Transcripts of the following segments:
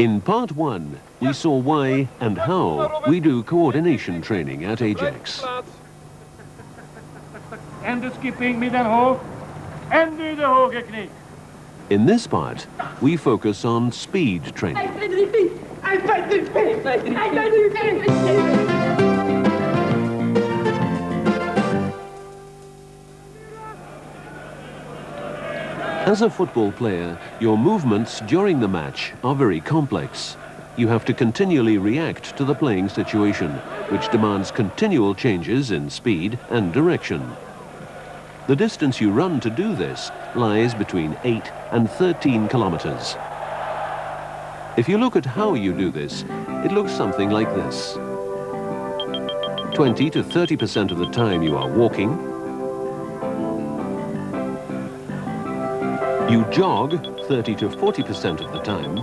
In part one, we saw why and how we do coordination training at Ajax. En de skipping met den hoog. En nu de hoge knie. In this part, we focus on speed training. As a football player, your movements during the match are very complex. You have to continually react to the playing situation, which demands continual changes in speed and direction. The distance you run to do this lies between 8 and 13 kilometers. If you look at how you do this, it looks something like this. 20 to 30% of the time you are walking. You jog 30 to 40% of the time.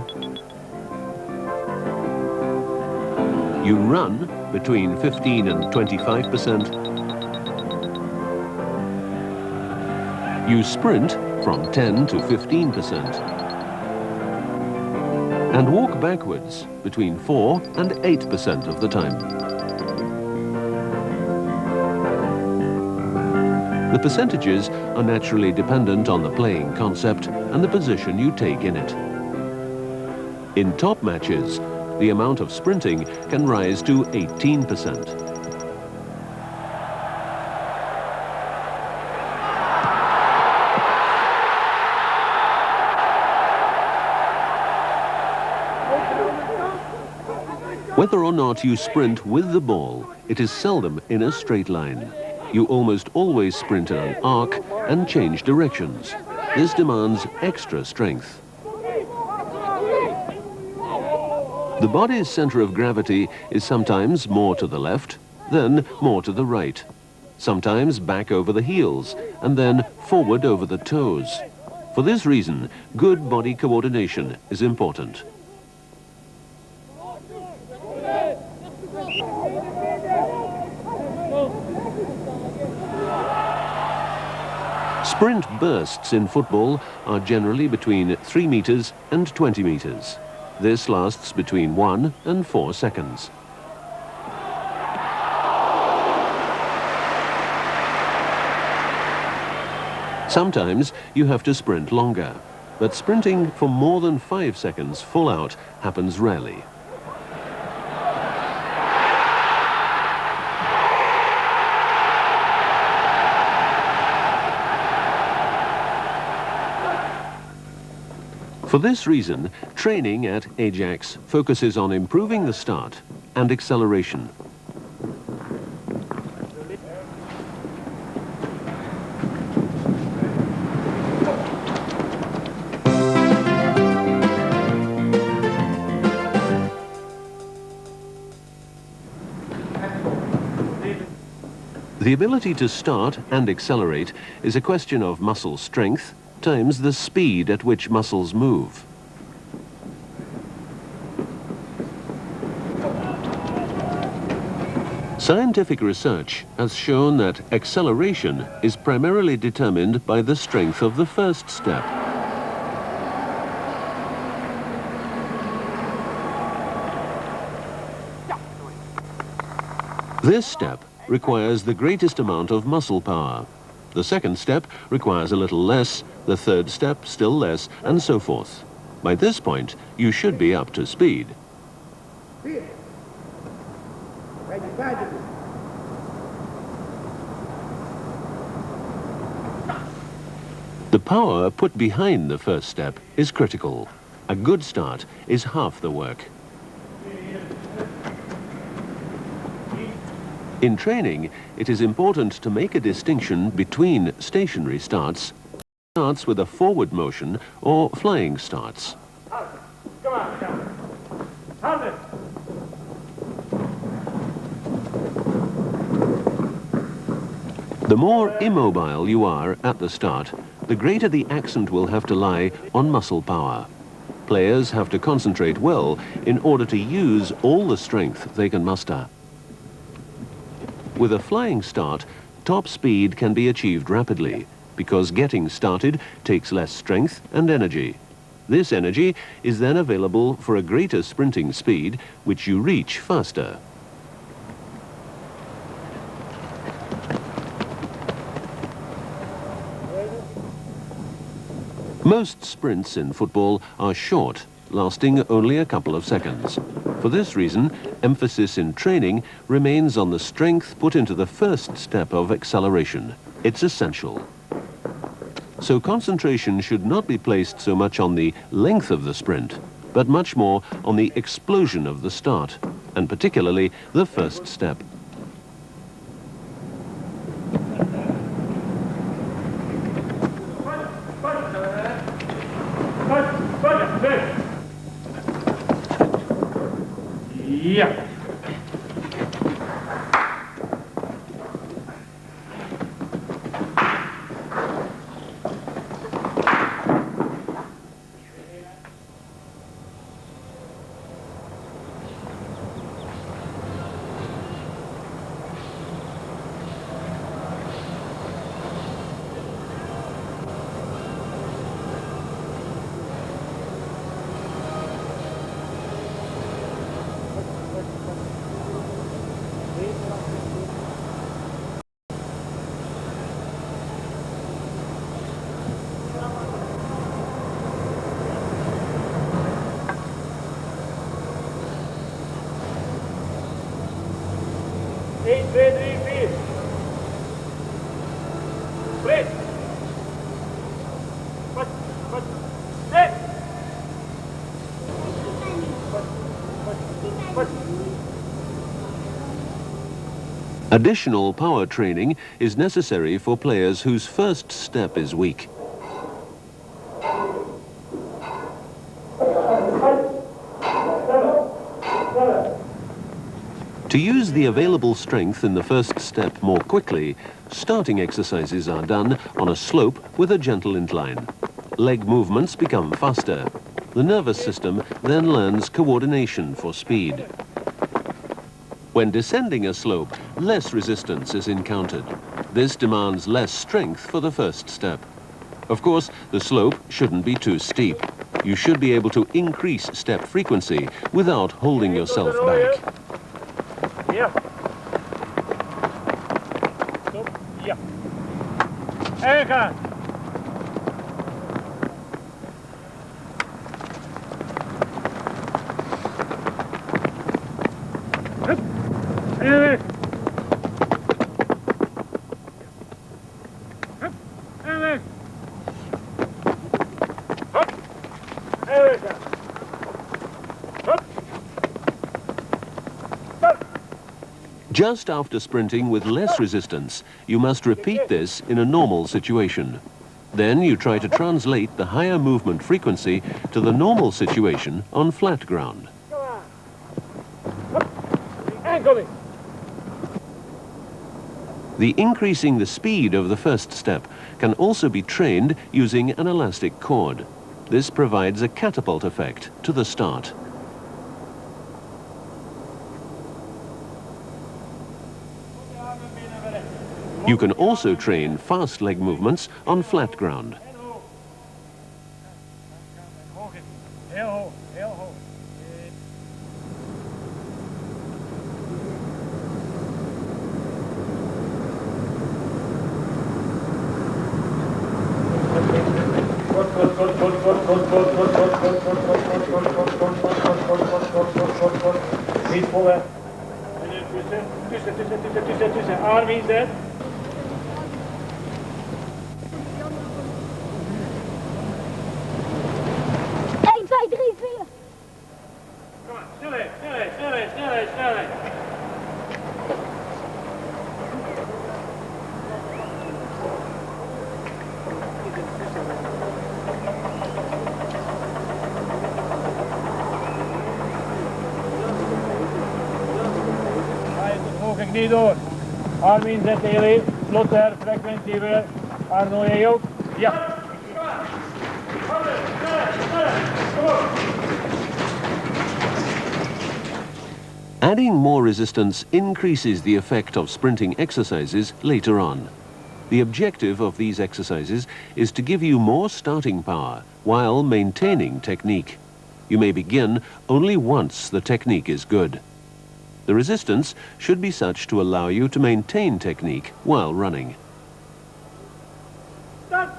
You run between 15 and 25%. You sprint from 10 to 15%. And walk backwards between 4 and 8% of the time. The percentages are naturally dependent on the playing concept and the position you take in it. In top matches, the amount of sprinting can rise to 18%. Whether or not you sprint with the ball, it is seldom in a straight line. You almost always sprint in an arc and change directions. This demands extra strength. The body's center of gravity is sometimes more to the left, then more to the right. Sometimes back over the heels, and then forward over the toes. For this reason, good body coordination is important. Sprint bursts in football are generally between 3 meters and 20 meters. This lasts between 1 and 4 seconds. Sometimes you have to sprint longer, but sprinting for more than 5 seconds full out happens rarely. For this reason, training at Ajax focuses on improving the start and acceleration. The ability to start and accelerate is a question of muscle strength times the speed at which muscles move. Scientific research has shown that acceleration is primarily determined by the strength of the first step. This step requires the greatest amount of muscle power. The second step requires a little less, the third step still less, and so forth. By this point, you should be up to speed. The power put behind the first step is critical. A good start is half the work. In training, it is important to make a distinction between stationary starts with a forward motion or flying starts. The more immobile you are at the start, the greater the accent will have to lie on muscle power. Players have to concentrate well in order to use all the strength they can muster. With a flying start, top speed can be achieved rapidly because getting started takes less strength and energy. This energy is then available for a greater sprinting speed, which you reach faster. Most sprints in football are short, lasting only a couple of seconds. For this reason, emphasis in training remains on the strength put into the first step of acceleration. It's essential. So concentration should not be placed so much on the length of the sprint, but much more on the explosion of the start, and particularly the first step. Yeah. Additional power training is necessary for players whose first step is weak. To use the available strength in the first step more quickly, starting exercises are done on a slope with a gentle incline. Leg movements become faster. The nervous system then learns coordination for speed. When descending a slope, less resistance is encountered. This demands less strength for the first step. Of course, the slope shouldn't be too steep. You should be able to increase step frequency without holding yourself back. Yeah. Stop. Yeah. Ega. Hup. En Hup. En weg. Hup. En weg. Hup. Stop. Just after sprinting with less resistance, you must repeat this in a normal situation. Then you try to translate the higher movement frequency to the normal situation on flat ground. The increasing the speed of the first step can also be trained using an elastic cord. This provides a catapult effect to the start. You can also train fast leg movements on flat ground. Niet volle. Tussen. Arm inzet. Snelheid. Hoog ik niet door. Arm inzetten jullie. Vlotter, frequentie weer. Arno, jij ook? Ja. Adding more resistance increases the effect of sprinting exercises later on. The objective of these exercises is to give you more starting power while maintaining technique. You may begin only once the technique is good. The resistance should be such to allow you to maintain technique while running. Start.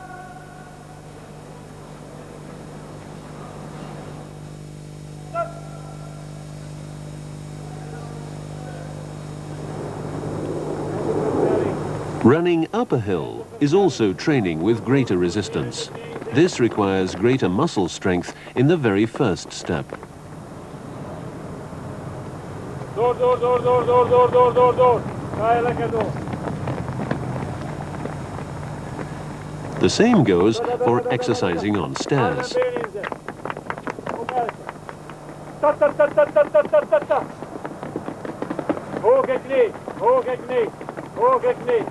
Start. Running up a hill is also training with greater resistance. This requires greater muscle strength in the very first step. Door, door, door, door, door, door, door, door, door. Ga lekker door. The same goes for exercising on stairs. Hoge knie, hoge knie, hoge knie.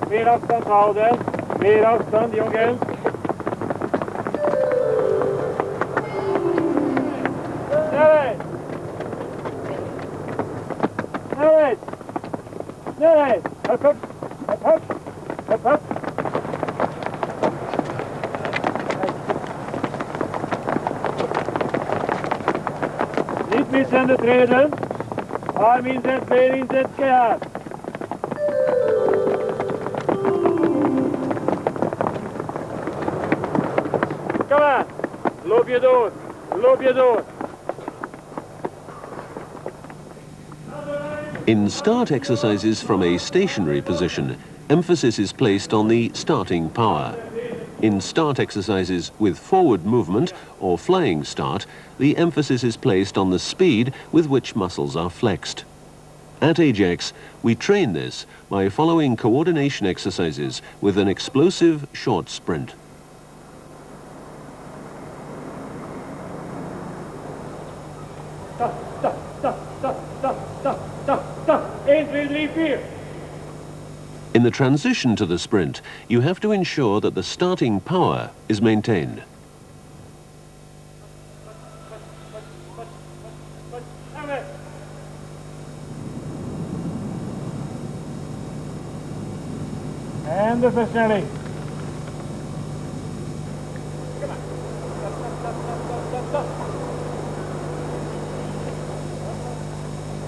Meer afstand houden, meer afstand jongens. Snelheid! Snelheid! Snelheid! Hup, hup, hup, hup, hup, hup. Niet missen de treden. Arm inzet, been inzet, keihard. Come on. Loop je door. Loop je door. In start exercises from a stationary position, emphasis is placed on the starting power. In start exercises with forward movement or flying start, the emphasis is placed on the speed with which muscles are flexed. At Ajax, we train this by following coordination exercises with an explosive short sprint. Stop, stop, stop, stop, stop, stop, stop, stop. 1, 2, 3, 4. In the transition to the sprint, you have to ensure that the starting power is maintained. En de versnelling.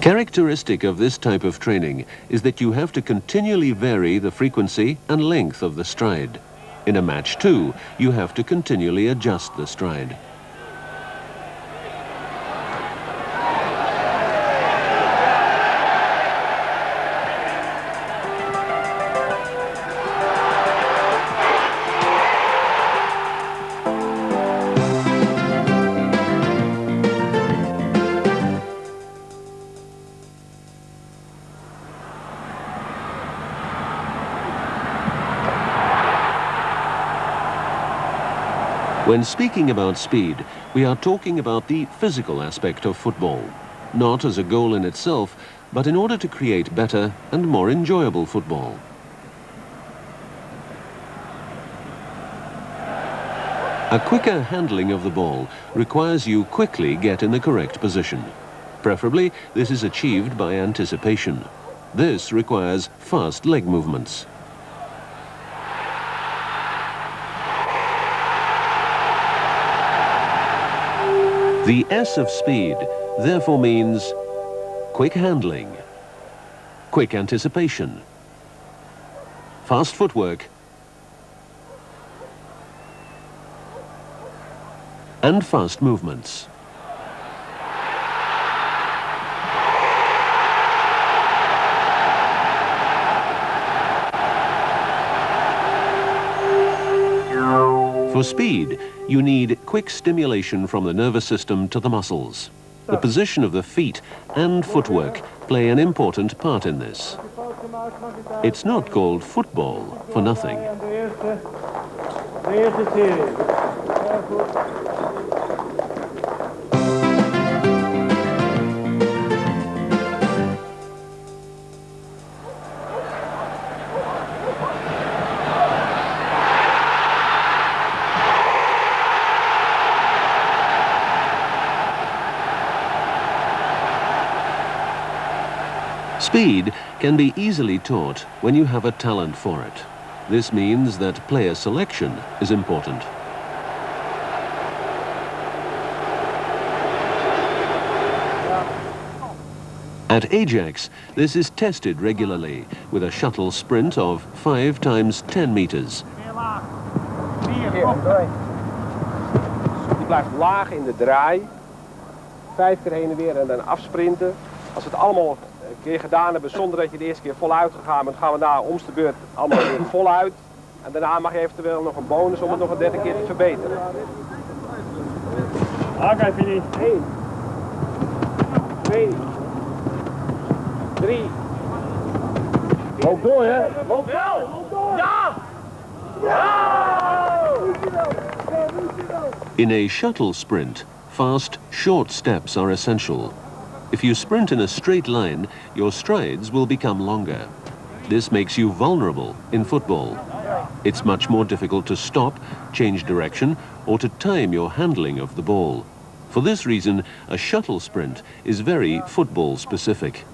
Characteristic of this type of training is that you have to continually vary the frequency and length of the stride. In a match too, you have to continually adjust the stride. When speaking about speed, we are talking about the physical aspect of football, not as a goal in itself, but in order to create better and more enjoyable football. A quicker handling of the ball requires you quickly get in the correct position. Preferably, this is achieved by anticipation. This requires fast leg movements. The S of speed therefore means quick handling, quick anticipation, fast footwork, and fast movements. For speed, you need quick stimulation from the nervous system to the muscles. The position of the feet and footwork play an important part in this. It's not called football for nothing. Speed can be easily taught when you have a talent for it. This means that player selection is important. At Ajax, this is tested regularly with a shuttle sprint of 5 times 10 meters. Die blijft laag in de draai. 5 keer heen en weer en dan afsprinten. Als we het allemaal een keer gedaan hebben zonder dat je de eerste keer voluit gegaan bent, gaan we na omste beurt allemaal weer voluit. En daarna mag je eventueel nog een bonus om het nog een derde keer te verbeteren. Oké, finish. 1, 2, 3. Loop door, hè? Loop door! Ja! Ja! In a shuttle sprint, fast, short steps are essential. If you sprint in a straight line, your strides will become longer. This makes you vulnerable in football. It's much more difficult to stop, change direction, or to time your handling of the ball. For this reason, a shuttle sprint is very football specific.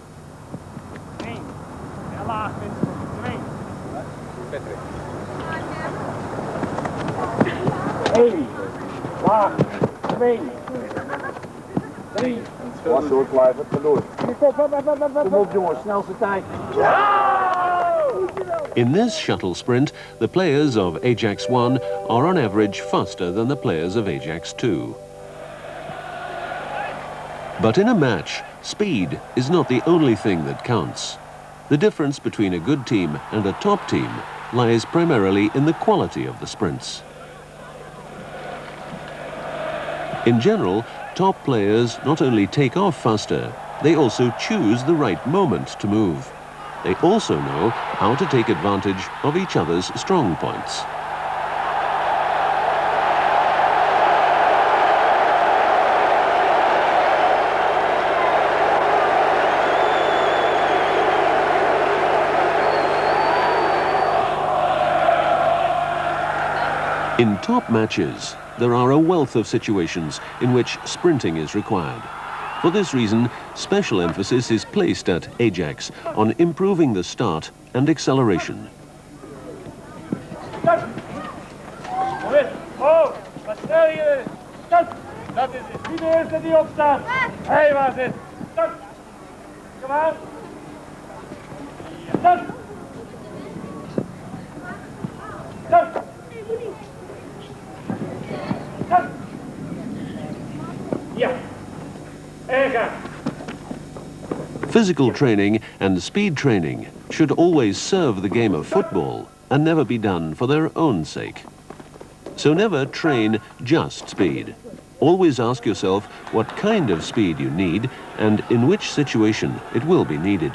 In this shuttle sprint, the players of Ajax 1 are on average faster than the players of Ajax 2. But in a match, speed is not the only thing that counts. The difference between a good team and a top team lies primarily in the quality of the sprints. In general, top players not only take off faster, they also choose the right moment to move. They also know how to take advantage of each other's strong points. In top matches, there are a wealth of situations in which sprinting is required. For this reason, special emphasis is placed at Ajax on improving the start and acceleration. Oh, wat snel hier. Start. Dat is het. Wie de eerste die opstaat. Hé, waar zit? Start. Kom aan. Start. Start. Start. Ja. Physical training and speed training should always serve the game of football and never be done for their own sake. So never train just speed. Always ask yourself what kind of speed you need and in which situation it will be needed.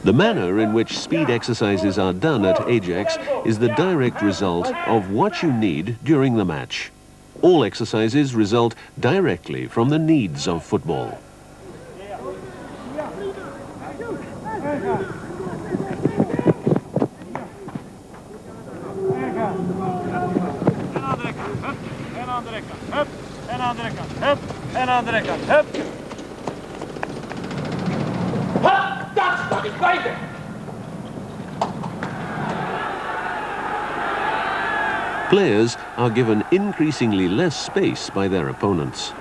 The manner in which speed exercises are done at Ajax is the direct result of what you need during the match. All exercises result directly from the needs of football. Players are given increasingly less space by their opponents.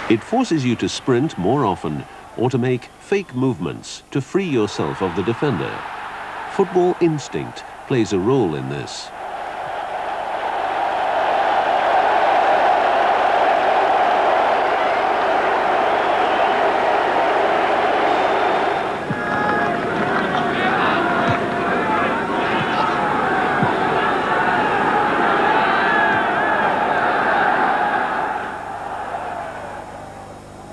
It forces you to sprint more often or to make fake movements to free yourself of the defender. Football instinct plays a role in this.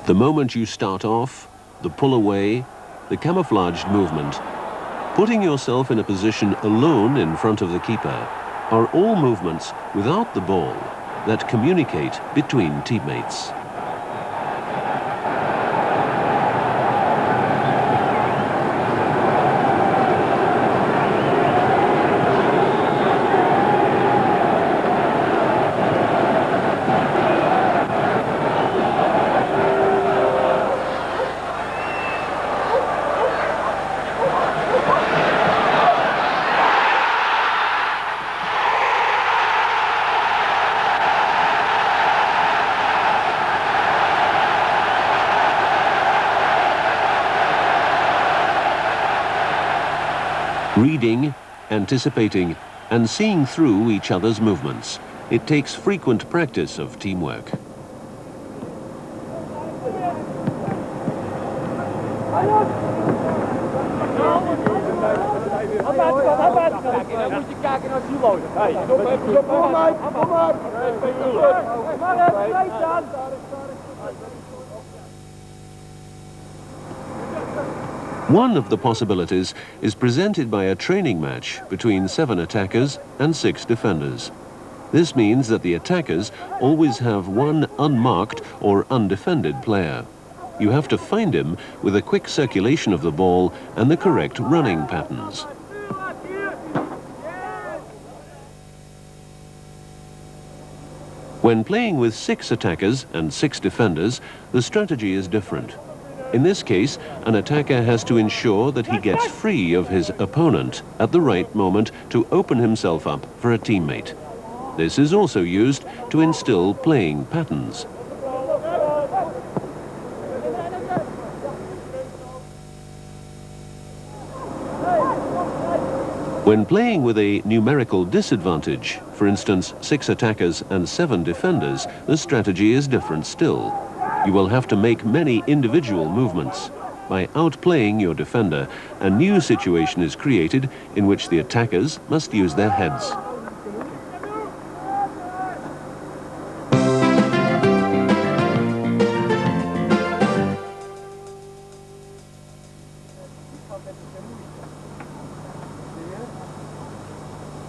The moment you start off, the pull away, the camouflaged movement, putting yourself in a position alone in front of the keeper, are all movements without the ball that communicate between teammates. Reading, anticipating, and seeing through each other's movements. It takes frequent practice of teamwork. One of the possibilities is presented by a training match between 7 attackers and 6 defenders. This means that the attackers always have one unmarked or undefended player. You have to find him with a quick circulation of the ball and the correct running patterns. When playing with 6 attackers and 6 defenders, the strategy is different. In this case, an attacker has to ensure that he gets free of his opponent at the right moment to open himself up for a teammate. This is also used to instill playing patterns. When playing with a numerical disadvantage, for instance 6 attackers and 7 defenders, the strategy is different still. You will have to make many individual movements. By outplaying your defender, a new situation is created in which the attackers must use their heads.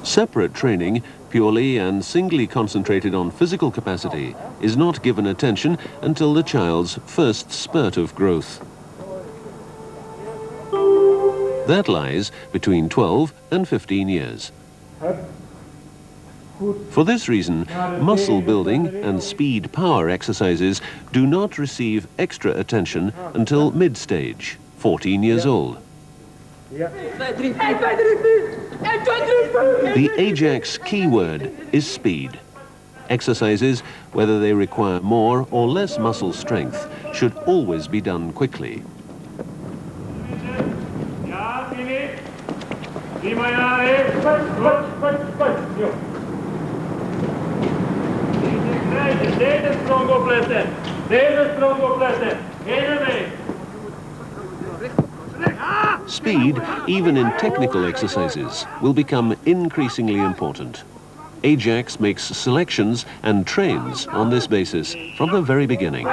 Separate training, purely and singly concentrated on physical capacity, is not given attention until the child's first spurt of growth. That lies between 12 and 15 years. For this reason, muscle building and speed power exercises do not receive extra attention until mid-stage, 14 years old. The Ajax keyword is speed. Exercises, whether they require more or less muscle strength, should always be done quickly. Speed, even in technical exercises, will become increasingly important. Ajax makes selections and trains on this basis from the very beginning.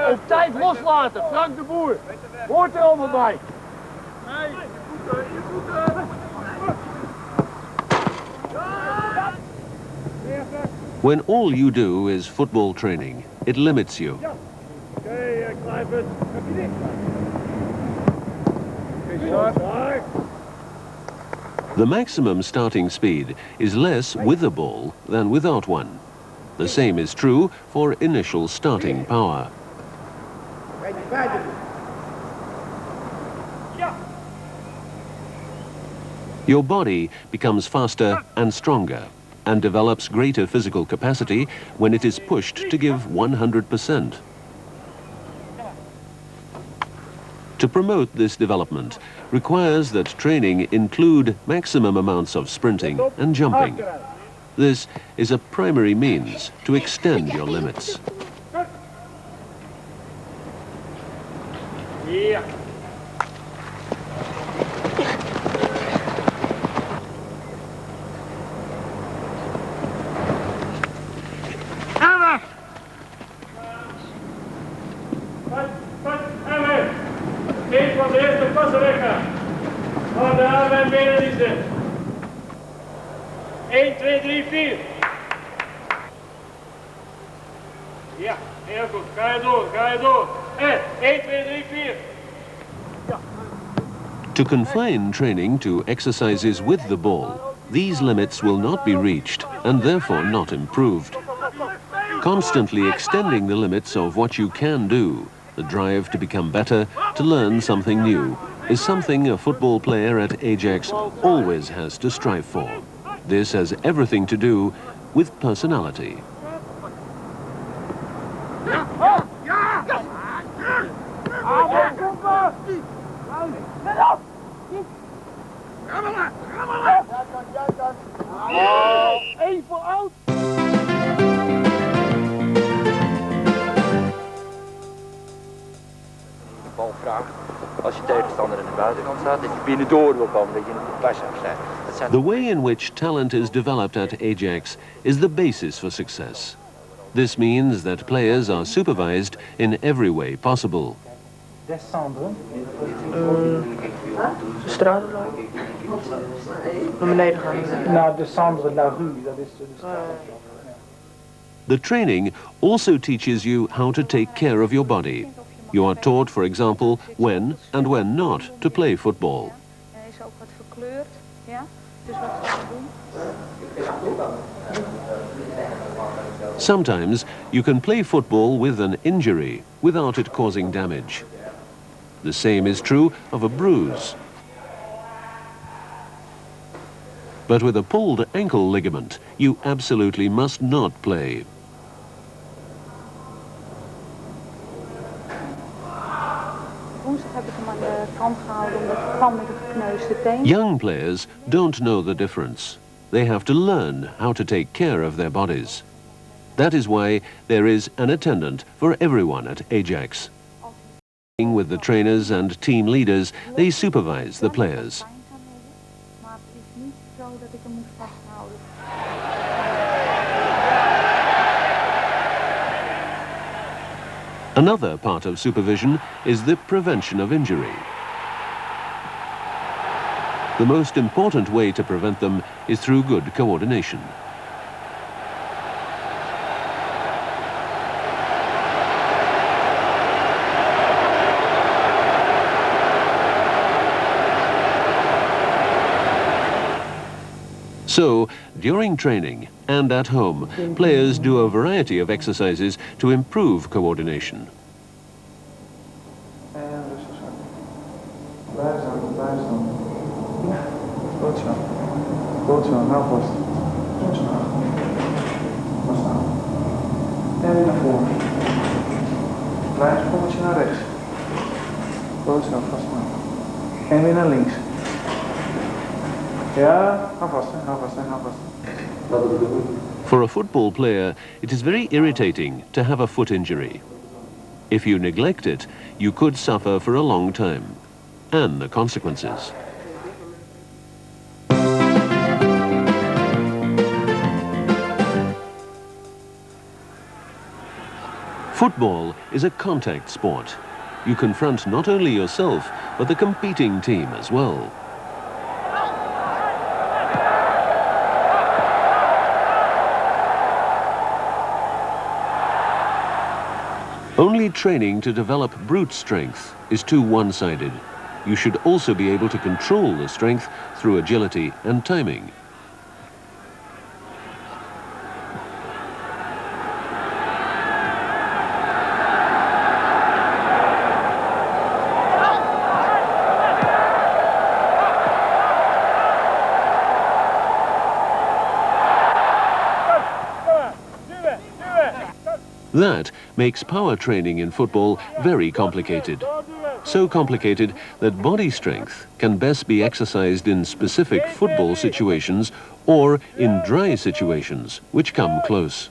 Op tijd loslaten, Frank de Boer. Hoort er allemaal bij. When all you do is football training, it limits you. The maximum starting speed is less with a ball than without one. The same is true for initial starting power. Your body becomes faster and stronger and develops greater physical capacity when it is pushed to give 100%. To promote this development requires that training include maximum amounts of sprinting and jumping. This is a primary means to extend your limits. Ja. Eén van de eerste passen weggaan. Maar de armen en benen niet zitten. 1, 2, 3, 4. Ja, heel goed. Ga je door, ga je door. 1, 2, 3, 4. To confine training to exercises with the ball, these limits will not be reached and therefore not improved. Constantly extending the limits of what you can do, the drive to become better, to learn something new, is something a football player at Ajax always has to strive for. This has everything to do with personality. Bal vraagt als je tegenstander aan de buitenkant staat, dat je binnendoor wil komen, dat je een goed pas hebt. The way in which talent is developed at Ajax is the basis for success. This means that players are supervised in every way possible. Descendre. Straten naar beneden gaan. Nou, descendre la rue, dat is de straat. The training also teaches you how to take care of your body. You are taught, for example, when and when not to play football. Hij is ook wat verkleurd, ja. Dus wat gaan we doen? Sometimes you can play football with an injury without it causing damage. The same is true of a bruise. But with a pulled ankle ligament, you absolutely must not play. Woensdag heb ik hem aan de kant gehouden omdat hij kwam met een gekneusde teen. Young players don't know the difference. They have to learn how to take care of their bodies. That is why there is an attendant for everyone at Ajax. With the trainers and team leaders, they supervise the players. Maar het is niet zo dat ik hem moet vasthouden. Another part of supervision is the prevention of injury. The most important way to prevent them is through good coordination. So, during training and at home, players do a variety of exercises to improve coordination. Goed zo, nou vast. En weer naar voren. Klein sprongetje naar rechts. Goed zo, vast nou. En weer naar links. Ja, hou vast, hou vast, hou vast. For a football player, it is very irritating to have a foot injury. If you neglect it, you could suffer for a long time, and the consequences. Football is a contact sport. You confront not only yourself, but the competing team as well. Only training to develop brute strength is too one-sided. You should also be able to control the strength through agility and timing. That makes power training in football very complicated. so complicated that body strength can best be exercised in specific football situations or in dry situations, which come close.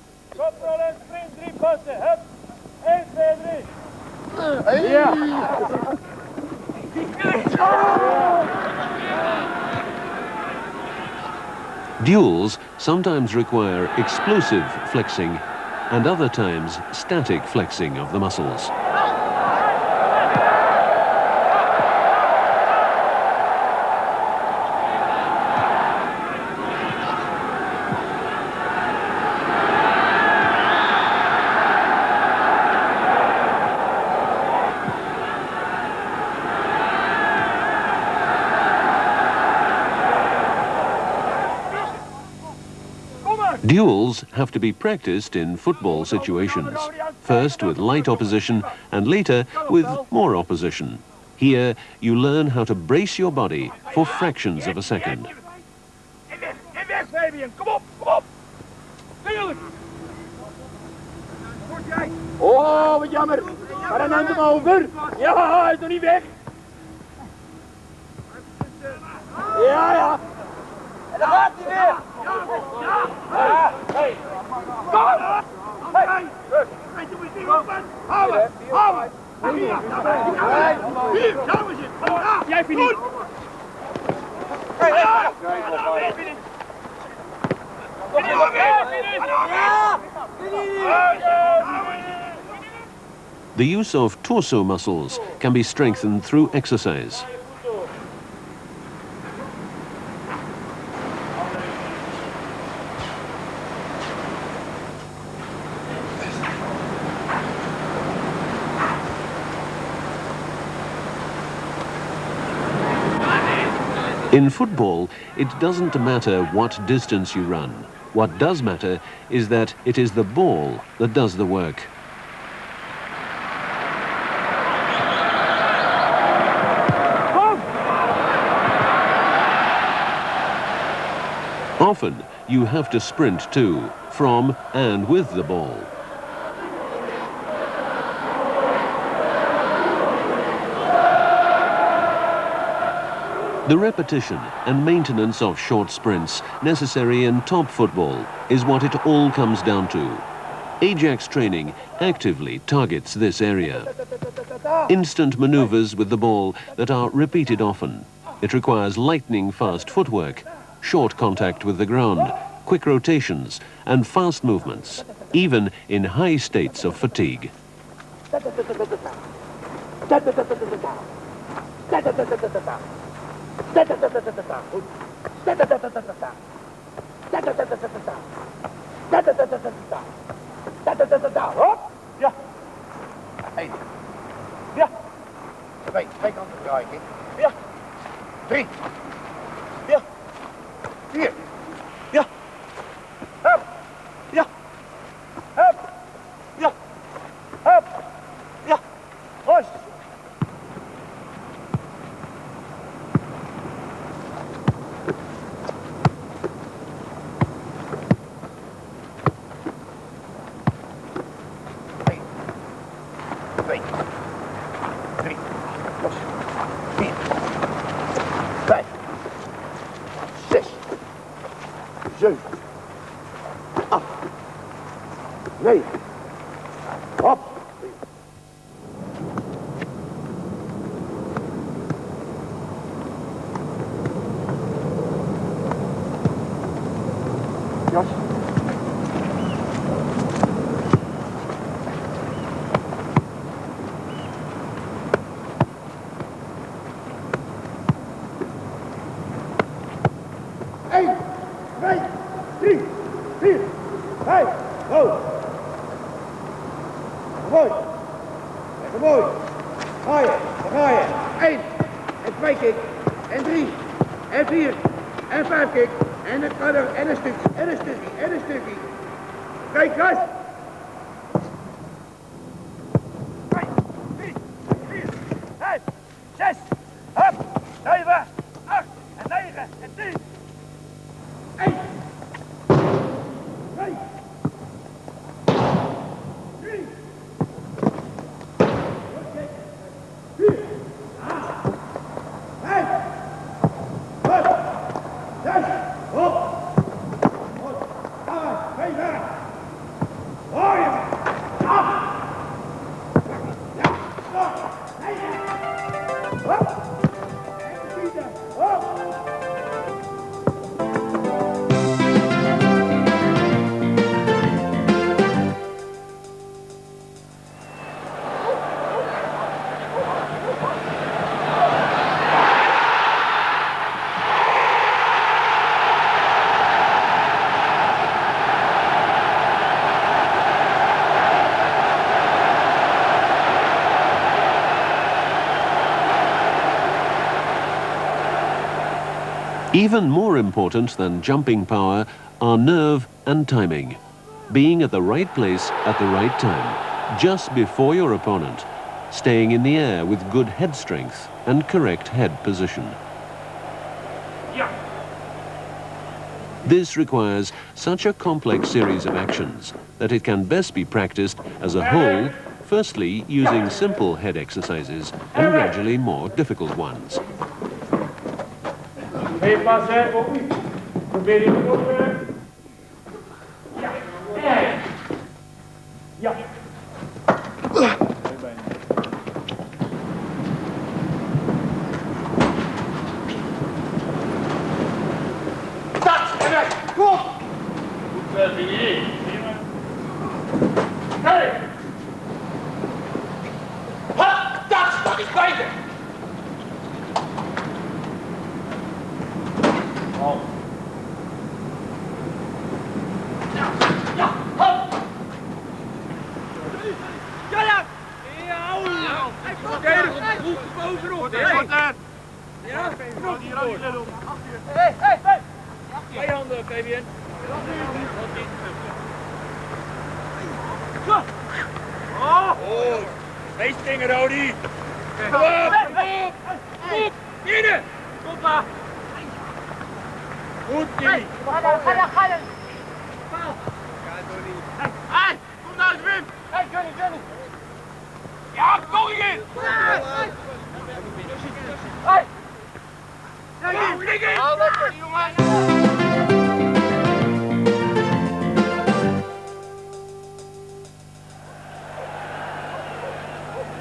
Duels sometimes require explosive flexing and other times static flexing of the muscles. Duels have to be practiced in football situations, first with light opposition and later with more opposition. Here, you learn how to brace your body for fractions of a second. Oh, wat jammer. Ga dan hem over. Ja, hij is nog niet weg. Ja, ja. En dan gaat hij weer. Ja, hey. Kom. Hey. Houden, houden. Hier, daar is het. Jij vindt niet. Ja. The use of torso muscles can be strengthened through exercise. In football, it doesn't matter what distance you run. What does matter is that it is the ball that does the work. Often, you have to sprint too, from and with the ball. The repetition and maintenance of short sprints necessary in top football is what it all comes down to. Ajax training actively targets this area. Instant maneuvers with the ball that are repeated often. It requires lightning-fast footwork, short contact with the ground, quick rotations and fast movements, even in high states of fatigue. Ja. Eén. Ja. Twee kanten draaien. Ja. 3. Ja. 4. Ja. Hup. Ja. Hup. Ja. Hup. Ja. Rust. Even more important than jumping power are nerve and timing. Being at the right place at the right time, just before your opponent, staying in the air with good head strength and correct head position. This requires such a complex series of actions that it can best be practiced as a whole, firstly using simple head exercises and gradually more difficult ones.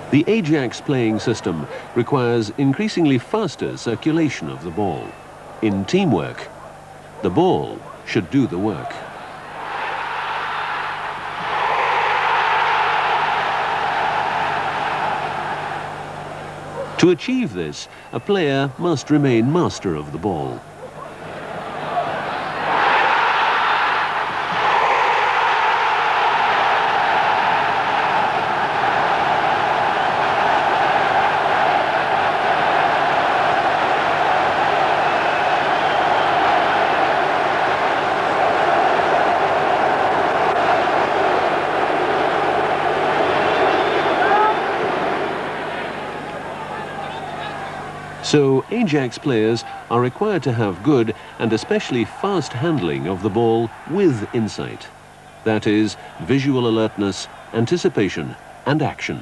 The Ajax playing system requires increasingly faster circulation of the ball. In teamwork, the ball should do the work. To achieve this, a player must remain master of the ball. So Ajax players are required to have good and especially fast handling of the ball with insight. That is, visual alertness, anticipation and action.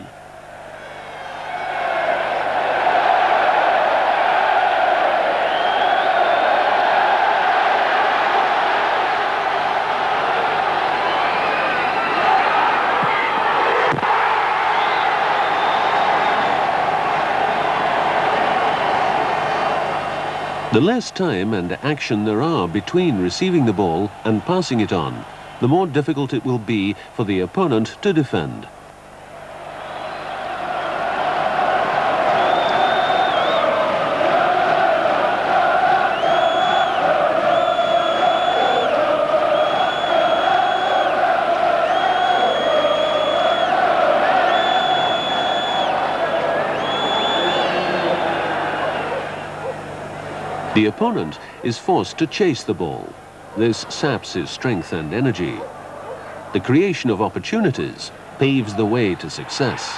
The less time and action there are between receiving the ball and passing it on, the more difficult it will be for the opponent to defend. The opponent is forced to chase the ball. This saps his strength and energy. The creation of opportunities paves the way to success.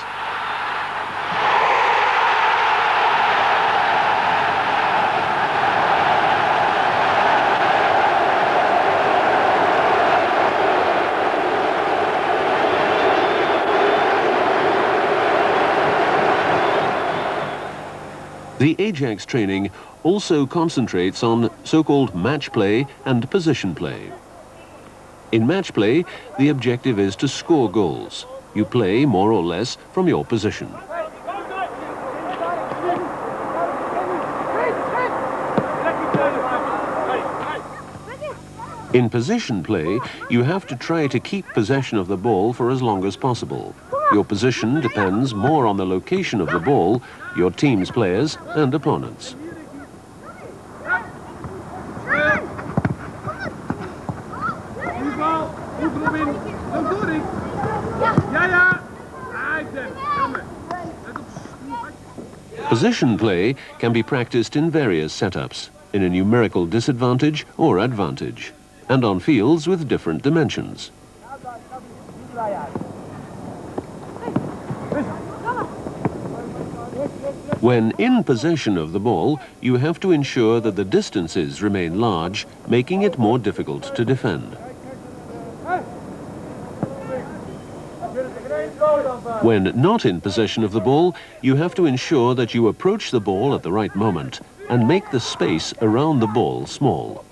The Ajax training also concentrates on so-called match play and position play. In match play, the objective is to score goals. You play more or less from your position. In position play, you have to try to keep possession of the ball for as long as possible. Your position depends more on the location of the ball, your team's players and opponents. Position play can be practiced in various setups. in a numerical disadvantage or advantage, and on fields with different dimensions. When in possession of the ball, you have to ensure that the distances remain large, making it more difficult to defend. When not in possession of the ball, you have to ensure that you approach the ball at the right moment and make the space around the ball small.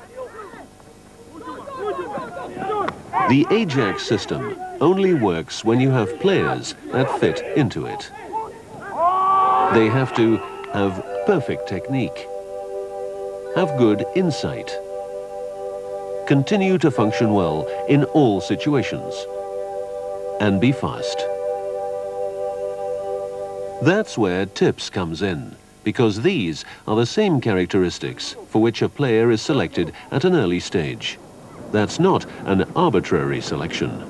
The Ajax system only works when you have players that fit into it. They have to have perfect technique, have good insight, continue to function well in all situations, and be fast. That's where tips comes in, because these are the same characteristics for which a player is selected at an early stage. That's not an arbitrary selection.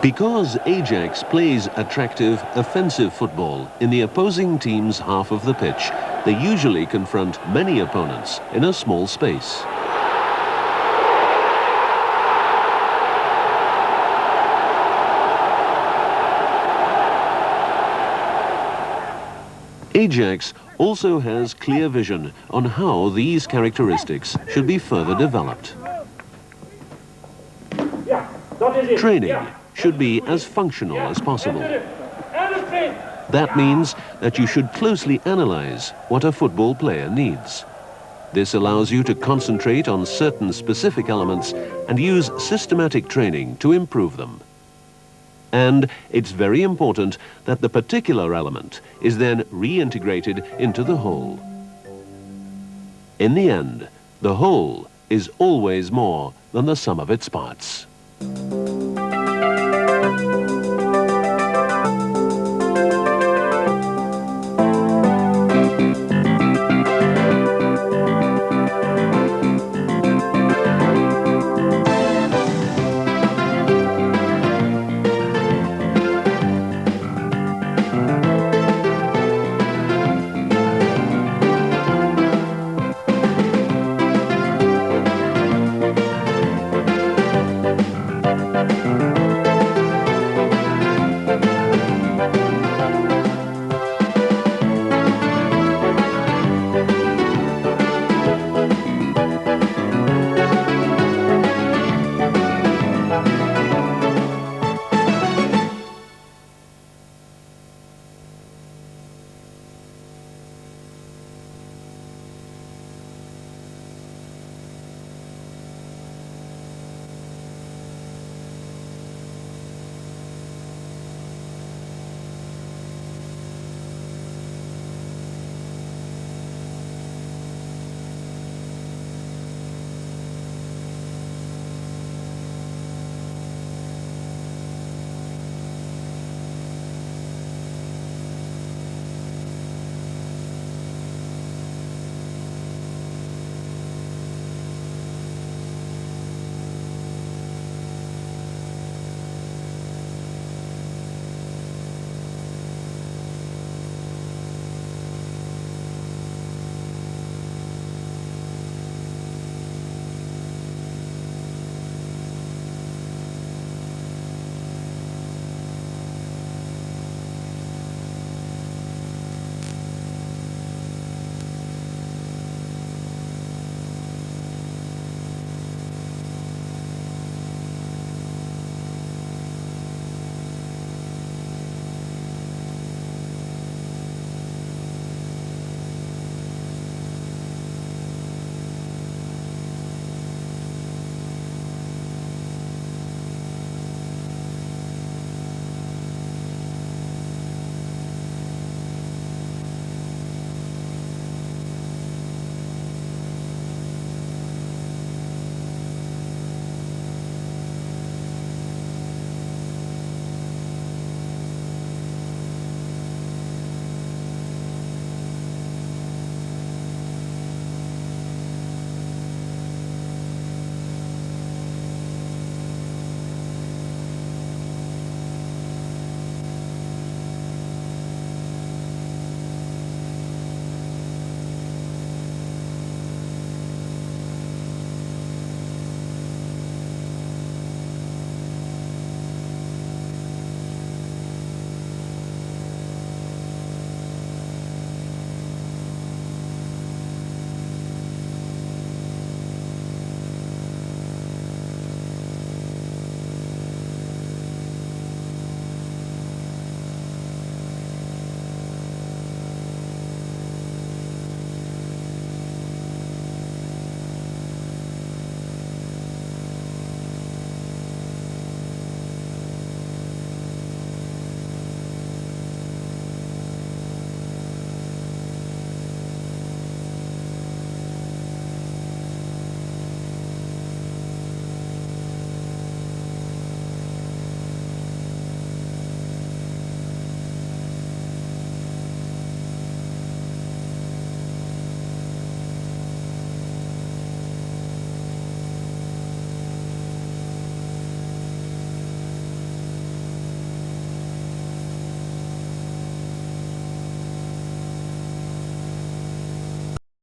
Because Ajax plays attractive, offensive football in the opposing team's half of the pitch, they usually confront many opponents in a small space. Ajax also has clear vision on how these characteristics should be further developed. Training should be as functional as possible. That means that you should closely analyze what a football player needs. This allows you to concentrate on certain specific elements and use systematic training to improve them. And it's very important that the particular element is then reintegrated into the whole. In the end, the whole is always more than the sum of its parts.